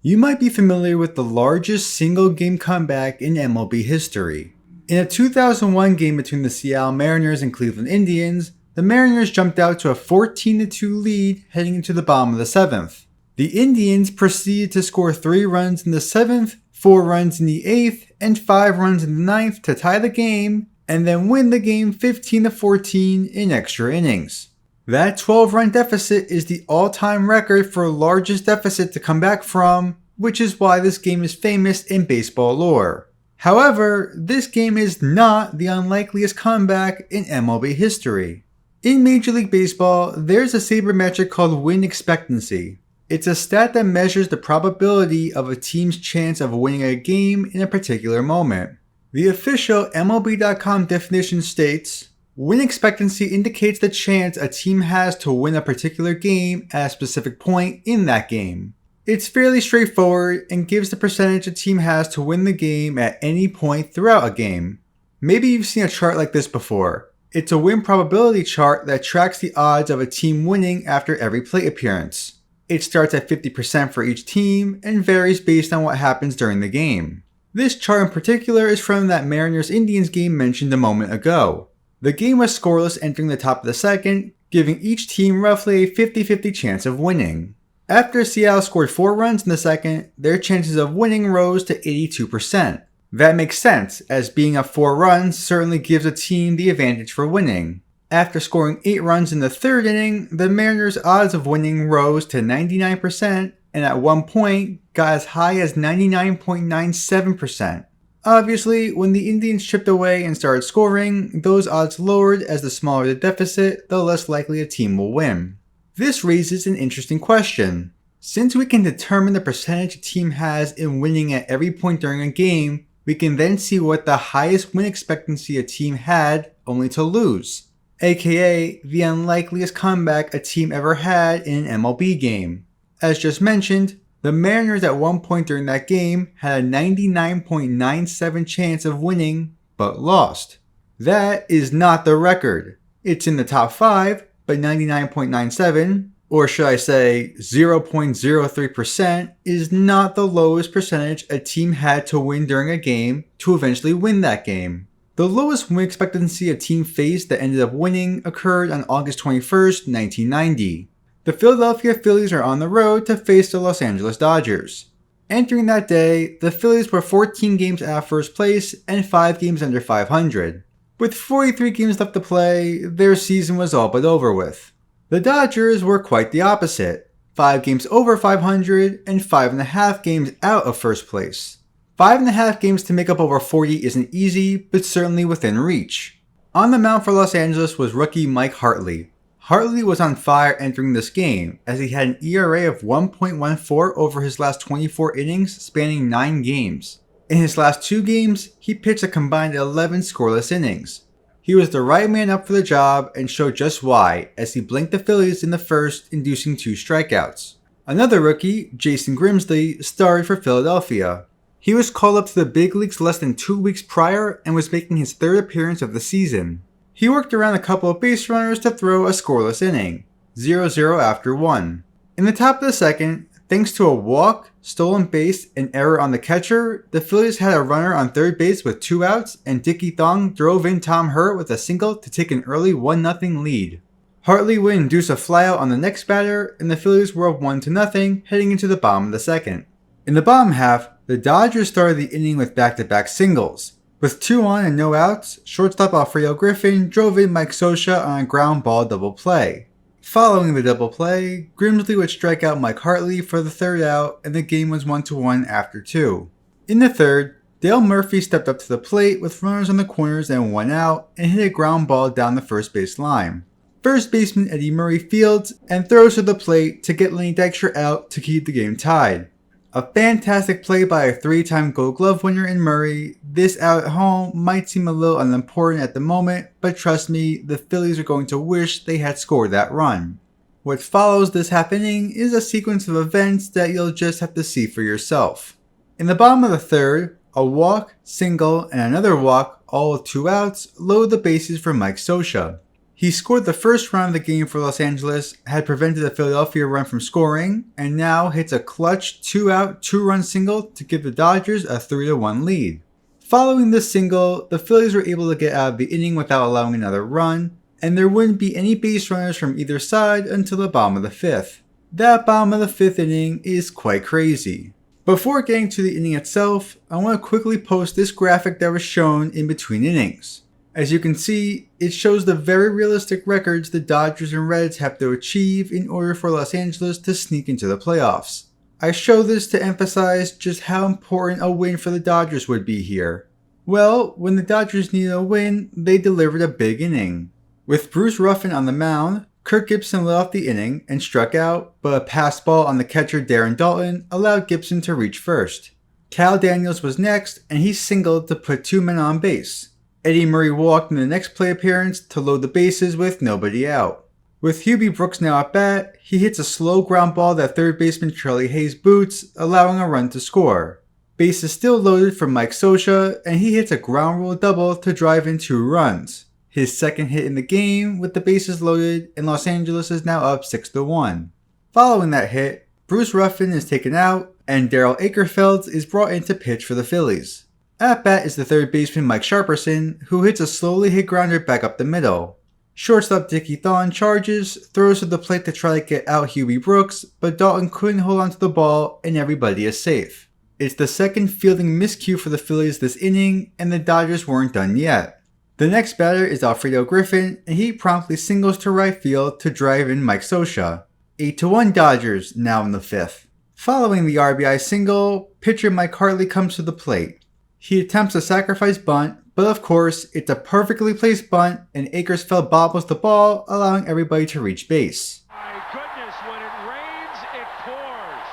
You might be familiar with the largest single game comeback in MLB history. In a 2001 game between the Seattle Mariners and Cleveland Indians, the Mariners jumped out to a 14-2 lead heading into the bottom of the 7th. The Indians proceeded to score 3 runs in the 7th, 4 runs in the 8th, and 5 runs in the 9th to tie the game, and then win the game 15-14 in extra innings. That 12-run deficit is the all-time record for largest deficit to come back from, which is why this game is famous in baseball lore. However, this game is not the unlikeliest comeback in MLB history. In Major League Baseball, there's a sabermetric called win expectancy. It's a stat that measures the probability of a team's chance of winning a game in a particular moment. The official MLB.com definition states, win expectancy indicates the chance a team has to win a particular game at a specific point in that game. It's fairly straightforward and gives the percentage a team has to win the game at any point throughout a game. Maybe you've seen a chart like this before. It's a win probability chart that tracks the odds of a team winning after every plate appearance. It starts at 50% for each team and varies based on what happens during the game. This chart in particular is from that Mariners-Indians game mentioned a moment ago. The game was scoreless entering the top of the 2nd, giving each team roughly a 50-50 chance of winning. After Seattle scored 4 runs in the 2nd, their chances of winning rose to 82%. That makes sense, as being up 4 runs certainly gives a team the advantage for winning. After scoring 8 runs in the 3rd inning, the Mariners' odds of winning rose to 99% and at one point got as high as 99.97%. Obviously, when the Indians chipped away and started scoring, those odds lowered as the smaller the deficit, the less likely a team will win. This raises an interesting question. Since we can determine the percentage a team has in winning at every point during a game, we can then see what the highest win expectancy a team had only to lose, aka the unlikeliest comeback a team ever had in an MLB game. As just mentioned, the Mariners at one point during that game had a 99.97% chance of winning, but lost. That is not the record. It's in the top 5, but 99.97%, or should I say 0.03%, is not the lowest percentage a team had to win during a game to eventually win that game. The lowest win expectancy a team faced that ended up winning occurred on August 21st, 1990. The Philadelphia Phillies are on the road to face the Los Angeles Dodgers. Entering that day, the Phillies were 14 games out of first place and 5 games under 500. With 43 games left to play, their season was all but over with. The Dodgers were quite the opposite, 5 games over 500 and 5.5 games out of first place. 5.5 games to make up over 40 isn't easy, but certainly within reach. On the mound for Los Angeles was rookie Mike Hartley. Hartley was on fire entering this game, as he had an ERA of 1.14 over his last 24 innings spanning 9 games. In his last 2 games, he pitched a combined 11 scoreless innings. He was the right man up for the job and showed just why, as he blanked the Phillies in the first, inducing 2 strikeouts. Another rookie, Jason Grimsley, started for Philadelphia. He was called up to the big leagues less than 2 weeks prior and was making his 3rd appearance of the season. He worked around a couple of base runners to throw a scoreless inning, 0-0 after 1. In the top of the 2nd, thanks to a walk, stolen base, and error on the catcher, the Phillies had a runner on 3rd base with 2 outs, and Dickie Thong drove in Tom Hurt with a single to take an early 1-0 lead. Hartley would induce a flyout on the next batter, and the Phillies were up 1-0 heading into the bottom of the 2nd. In the bottom half, the Dodgers started the inning with back-to-back singles. With 2 on and no outs, shortstop Alfredo Griffin drove in Mike Scioscia on a ground ball double play. Following the double play, Grimsley would strike out Mike Hartley for the 3rd out, and the game was 1-1 after 2. In the 3rd, Dale Murphy stepped up to the plate with runners on the corners and 1 out and hit a ground ball down the first base line. First baseman Eddie Murray fields and throws to the plate to get Lenny Dykstra out to keep the game tied. A fantastic play by a 3-time Gold Glove winner in Murray. This out at home might seem a little unimportant at the moment, but trust me, the Phillies are going to wish they had scored that run. What follows this half inning is a sequence of events that you'll just have to see for yourself. In the bottom of the 3rd, a walk, single, and another walk, all with 2 outs, load the bases for Mike Scioscia. He scored the first run of the game for Los Angeles, had prevented the Philadelphia run from scoring, and now hits a clutch 2-out, 2-run single to give the Dodgers a 3-1 lead. Following this single, the Phillies were able to get out of the inning without allowing another run, and there wouldn't be any base runners from either side until the bottom of the 5th. That bottom of the 5th inning is quite crazy. Before getting to the inning itself, I want to quickly post this graphic that was shown in between innings. As you can see, it shows the very realistic records the Dodgers and Reds have to achieve in order for Los Angeles to sneak into the playoffs. I show this to emphasize just how important a win for the Dodgers would be here. Well, when the Dodgers needed a win, they delivered a big inning. With Bruce Ruffin on the mound, Kirk Gibson led off the inning and struck out, but a pass ball on the catcher Darren Daulton allowed Gibson to reach first. Cal Daniels was next, and he singled to put 2 men on base. Eddie Murray walked in the next play appearance to load the bases with nobody out. With Hubie Brooks now at bat, he hits a slow ground ball that third baseman Charlie Hayes boots, allowing a run to score. Base is still loaded for Mike Scioscia, and he hits a ground rule double to drive in 2 runs. His second hit in the game with the bases loaded, and Los Angeles is now up 6-1. Following that hit, Bruce Ruffin is taken out, and Darryl Akerfelds is brought in to pitch for the Phillies. At bat is the third baseman Mike Sharperson, who hits a slowly hit grounder back up the middle. Shortstop Dickie Thon charges, throws to the plate to try to get out Hubie Brooks, but Daulton couldn't hold onto the ball and everybody is safe. It's the second fielding miscue for the Phillies this inning, and the Dodgers weren't done yet. The next batter is Alfredo Griffin, and he promptly singles to right field to drive in Mike Scioscia. 8-1 Dodgers, now in the 5th. Following the RBI single, pitcher Mike Hartley comes to the plate. He attempts a sacrifice bunt, but of course, it's a perfectly placed bunt, and Akersfeld bobbles the ball, allowing everybody to reach base. My goodness, when it rains, it pours.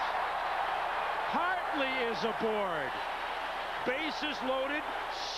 Hartley is aboard. Bases loaded,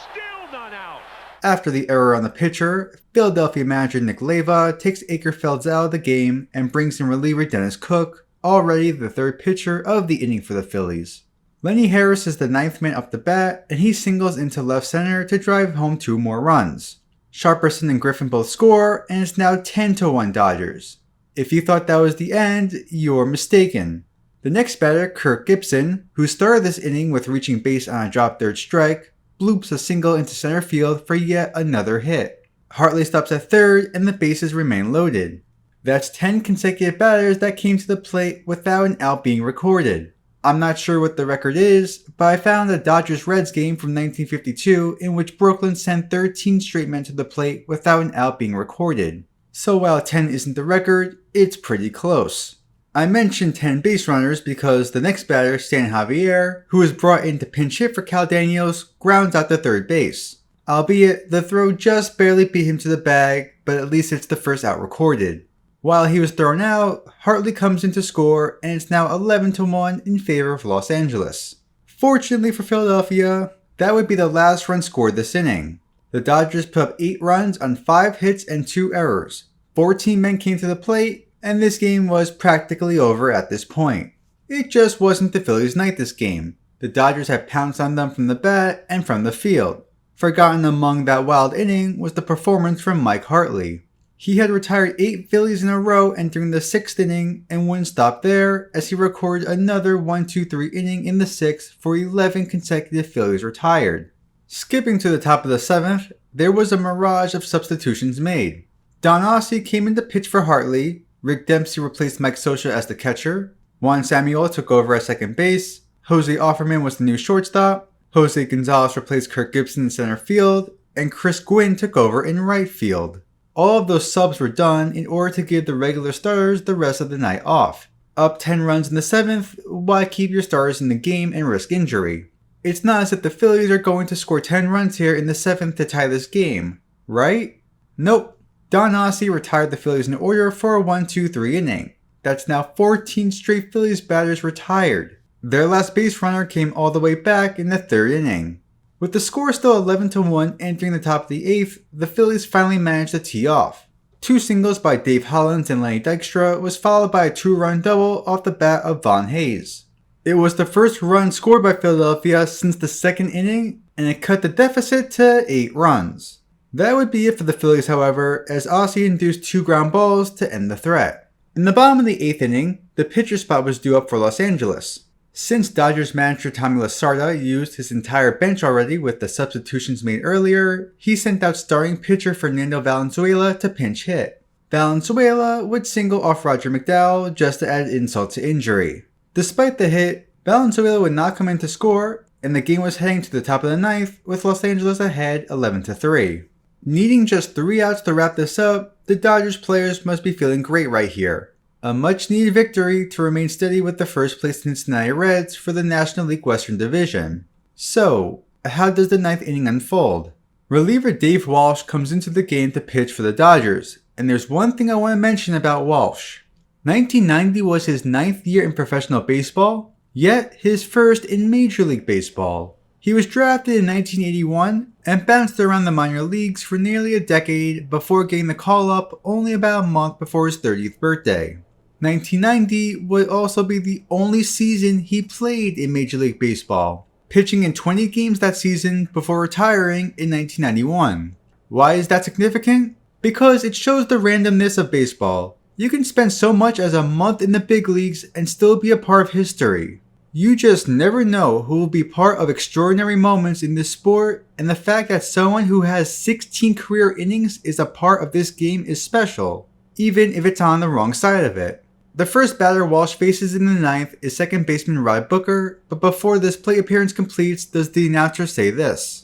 still none out. After the error on the pitcher, Philadelphia manager Nick Leyva takes Akerfelds out of the game and brings in reliever Dennis Cook, already the third pitcher of the inning for the Phillies. Lenny Harris is the 9th man up the bat, and he singles into left center to drive home 2 more runs. Sharperson and Griffin both score, and it's now 10-1 Dodgers. If you thought that was the end, you're mistaken. The next batter, Kirk Gibson, who started this inning with reaching base on a drop third strike, bloops a single into center field for yet another hit. Hartley stops at third, and the bases remain loaded. That's 10 consecutive batters that came to the plate without an out being recorded. I'm not sure what the record is, but I found a Dodgers-Reds game from 1952 in which Brooklyn sent 13 straight men to the plate without an out being recorded. So while 10 isn't the record, it's pretty close. I mentioned 10 base runners because the next batter, Stan Javier, who was brought in to pinch hit for Cal Daniels, grounds out to third base. Albeit, the throw just barely beat him to the bag, but at least it's the first out recorded. While he was thrown out, Hartley comes in to score, and it's now 11-1 in favor of Los Angeles. Fortunately for Philadelphia, that would be the last run scored this inning. The Dodgers put up 8 runs on 5 hits and 2 errors. 14 men came to the plate, and this game was practically over at this point. It just wasn't the Phillies' night this game. The Dodgers had pounced on them from the bat and from the field. Forgotten among that wild inning was the performance from Mike Hartley. He had retired 8 Phillies in a row entering the 6th inning and wouldn't stop there as he recorded another 1-2-3 inning in the 6th for 11 consecutive Phillies retired. Skipping to the top of the 7th, there was a mirage of substitutions made. Don Ossie came in to pitch for Hartley, Rick Dempsey replaced Mike Scioscia as the catcher, Juan Samuel took over at second base, Jose Offerman was the new shortstop, Jose Gonzalez replaced Kirk Gibson in center field, and Chris Gwynn took over in right field. All of those subs were done in order to give the regular starters the rest of the night off. Up 10 runs in the 7th, why keep your starters in the game and risk injury? It's not as if the Phillies are going to score 10 runs here in the 7th to tie this game, right? Nope. Don Ossie retired the Phillies in order for a 1-2-3 inning. That's now 14 straight Phillies batters retired. Their last base runner came all the way back in the 3rd inning. With the score still 11-1 entering the top of the 8th, the Phillies finally managed to tee off. 2 singles by Dave Hollins and Lenny Dykstra was followed by a 2-run double off the bat of Von Hayes. It was the first run scored by Philadelphia since the 2nd inning, and it cut the deficit to 8 runs. That would be it for the Phillies, however, as Ozzie induced 2 ground balls to end the threat. In the bottom of the 8th inning, the pitcher spot was due up for Los Angeles. Since Dodgers manager Tommy Lasorda used his entire bench already with the substitutions made earlier, he sent out starting pitcher Fernando Valenzuela to pinch hit. Valenzuela would single off Roger McDowell just to add insult to injury. Despite the hit, Valenzuela would not come in to score, and the game was heading to the top of the 9th with Los Angeles ahead 11-3. Needing just 3 outs to wrap this up, the Dodgers players must be feeling great right here. A much-needed victory to remain steady with the first-place Cincinnati Reds for the National League Western Division. So, how does the 9th inning unfold? Reliever Dave Walsh comes into the game to pitch for the Dodgers, and there's one thing I want to mention about Walsh. 1990 was his 9th year in professional baseball, yet his first in Major League Baseball. He was drafted in 1981 and bounced around the minor leagues for nearly a decade before getting the call-up only about a month before his 30th birthday. 1990 would also be the only season he played in Major League Baseball, pitching in 20 games that season before retiring in 1991. Why is that significant? Because it shows the randomness of baseball. You can spend so much as a month in the big leagues and still be a part of history. You just never know who will be part of extraordinary moments in this sport, and the fact that someone who has 16 career innings is a part of this game is special, even if it's on the wrong side of it. The first batter Walsh faces in the 9th is second baseman Rod Booker, but before this plate appearance completes, does the announcer say this.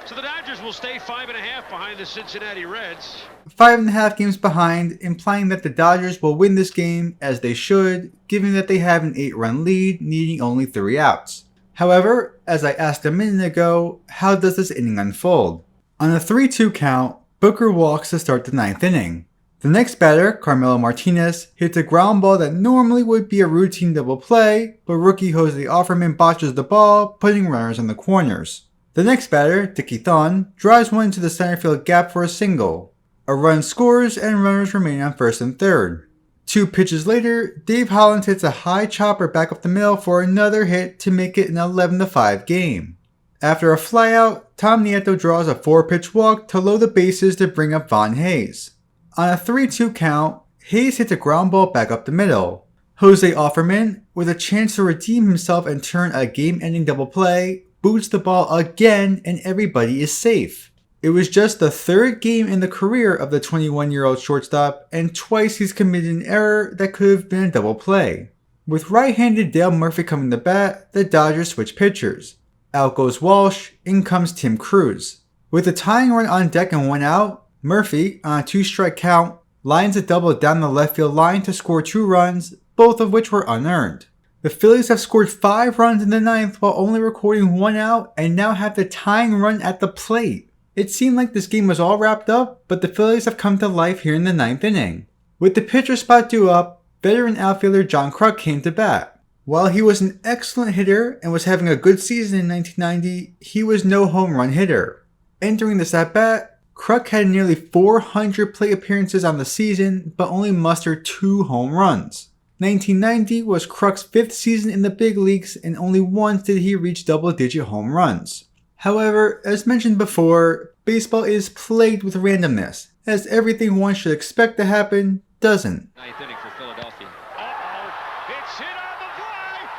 So the Dodgers will stay 5.5 behind the Cincinnati Reds. 5.5 games behind, implying that the Dodgers will win this game as they should, given that they have an 8-run lead, needing only 3 outs. However, as I asked a minute ago, how does this inning unfold? On a 3-2 count, Booker walks to start the 9th inning. The next batter, Carmelo Martinez, hits a ground ball that normally would be a routine double play, but rookie Jose Offerman botches the ball, putting runners on the corners. The next batter, Dickie Thon, drives one into the center field gap for a single. A run scores and runners remain on first and third. 2 pitches later, Dave Holland hits a high chopper back up the middle for another hit to make it an 11-5 game. After a flyout, Tom Nieto draws a 4-pitch walk to load the bases to bring up Von Hayes. On a 3-2 count, Hayes hits a ground ball back up the middle. Jose Offerman, with a chance to redeem himself and turn a game-ending double play, boots the ball again and everybody is safe. It was just the 3rd game in the career of the 21-year-old shortstop, and twice he's committed an error that could have been a double play. With right-handed Dale Murphy coming to bat, the Dodgers switch pitchers. Out goes Walsh, in comes Tim Cruz. With a tying run on deck and 1 out, Murphy, on a 2-strike count, lines a double down the left field line to score 2 runs, both of which were unearned. The Phillies have scored 5 runs in the 9th while only recording 1 out and now have the tying run at the plate. It seemed like this game was all wrapped up, but the Phillies have come to life here in the 9th inning. With the pitcher spot due up, veteran outfielder John Kruk came to bat. While he was an excellent hitter and was having a good season in 1990, he was no home run hitter. Entering this at-bat, Kruk had nearly 400 plate appearances on the season, but only mustered 2 home runs. 1990 was Kruk's 5th season in the big leagues, and only once did he reach double-digit home runs. However, as mentioned before, baseball is plagued with randomness, as everything one should expect to happen doesn't. 9th inning for Philadelphia. It's hit on the fly.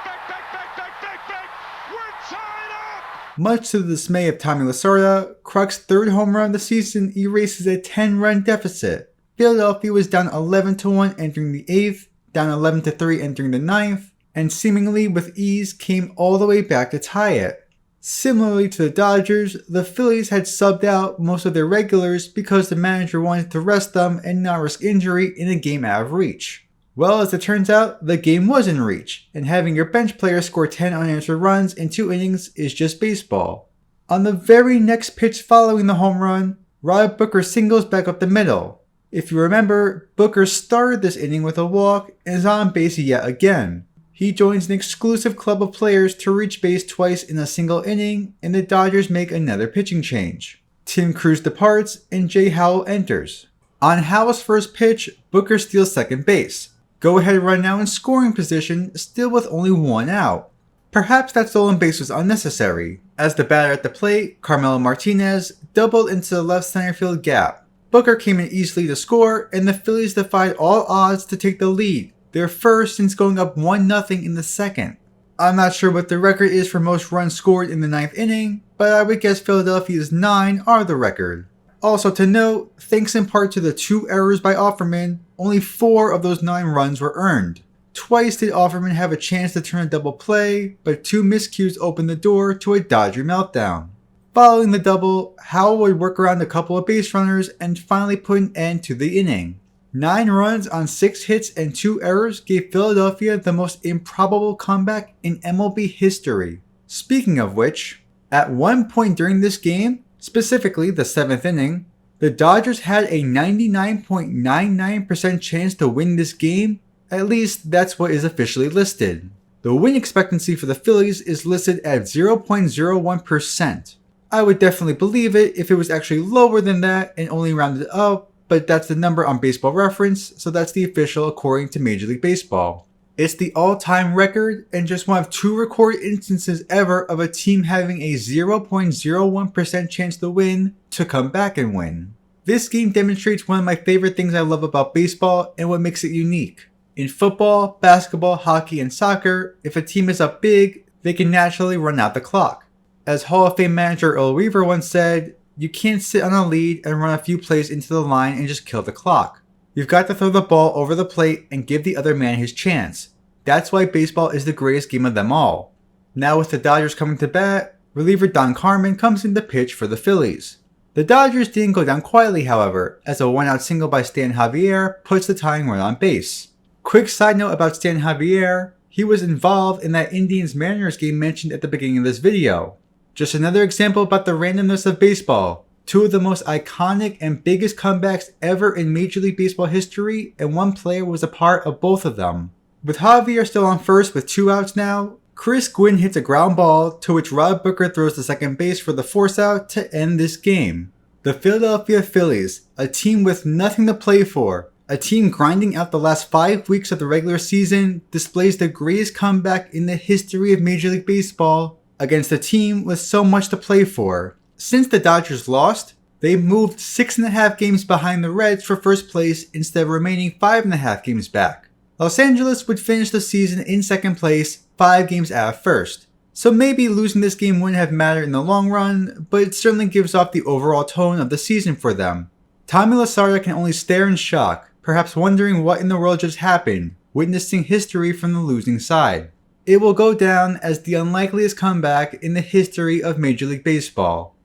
Back. We're tied up. Much to the dismay of Tommy Lasorda, Kruk's 3rd home run of the season erases a 10-run deficit. Philadelphia was down 11-1 entering the 8th, down 11-3 entering the 9th, and seemingly with ease came all the way back to tie it. Similarly to the Dodgers, the Phillies had subbed out most of their regulars because the manager wanted to rest them and not risk injury in a game out of reach. Well, as it turns out, the game was in reach, and having your bench player score 10 unanswered runs in 2 innings is just baseball. On the very next pitch following the home run, Rod Booker singles back up the middle. If you remember, Booker started this inning with a walk and is on base yet again. He joins an exclusive club of players to reach base twice in a single inning, and the Dodgers make another pitching change. Tim Cruz departs and Jay Howell enters. On Howell's first pitch, Booker steals second base. Go ahead run now in scoring position, still with only 1 out. Perhaps that stolen base was unnecessary, as the batter at the plate, Carmelo Martinez, doubled into the left center field gap. Booker came in easily to score, and the Phillies defied all odds to take the lead, their first since going up 1-0 in the second. I'm not sure what the record is for most runs scored in the 9th inning, but I would guess Philadelphia's 9 are the record. Also to note, thanks in part to the 2 errors by Offerman, only 4 of those 9 runs were earned. Twice did Offerman have a chance to turn a double play, but 2 miscues opened the door to a Dodger meltdown. Following the double, Howell would work around a couple of base runners and finally put an end to the inning. 9 runs on 6 hits and 2 errors gave Philadelphia the most improbable comeback in MLB history. Speaking of which, at one point during this game, specifically the 7th inning, the Dodgers had a 99.99% chance to win this game. At least that's what is officially listed. The win expectancy for the Phillies is listed at 0.01%. I would definitely believe it if it was actually lower than that and only rounded up, but that's the number on Baseball Reference, so that's the official according to Major League Baseball. It's the all-time record and just one of 2 recorded instances ever of a team having a 0.01% chance to win to come back and win. This game demonstrates one of my favorite things I love about baseball and what makes it unique. In football, basketball, hockey, and soccer, if a team is up big, they can naturally run out the clock. As Hall of Fame manager Earl Weaver once said, you can't sit on a lead and run a few plays into the line and just kill the clock. You've got to throw the ball over the plate and give the other man his chance. That's why baseball is the greatest game of them all. Now with the Dodgers coming to bat, reliever Don Carmen comes in to pitch for the Phillies. The Dodgers didn't go down quietly, however, as a 1-out single by Stan Javier puts the tying run on base. Quick side note about Stan Javier, he was involved in that Indians-Mariners game mentioned at the beginning of this video. Just another example about the randomness of baseball. 2 of the most iconic and biggest comebacks ever in Major League Baseball history, and one player was a part of both of them. With Javier still on first with 2 outs now, Chris Gwynn hits a ground ball, to which Rob Booker throws to second base for the force out to end this game. The Philadelphia Phillies, a team with nothing to play for, a team grinding out the last 5 weeks of the regular season, displays the greatest comeback in the history of Major League Baseball against a team with so much to play for. Since the Dodgers lost, they moved 6.5 games behind the Reds for first place instead of remaining 5.5 games back. Los Angeles would finish the season in second place, 5 games out of first. So maybe losing this game wouldn't have mattered in the long run, but it certainly gives off the overall tone of the season for them. Tommy Lasorda can only stare in shock, perhaps wondering what in the world just happened, witnessing history from the losing side. It will go down as the unlikeliest comeback in the history of Major League Baseball.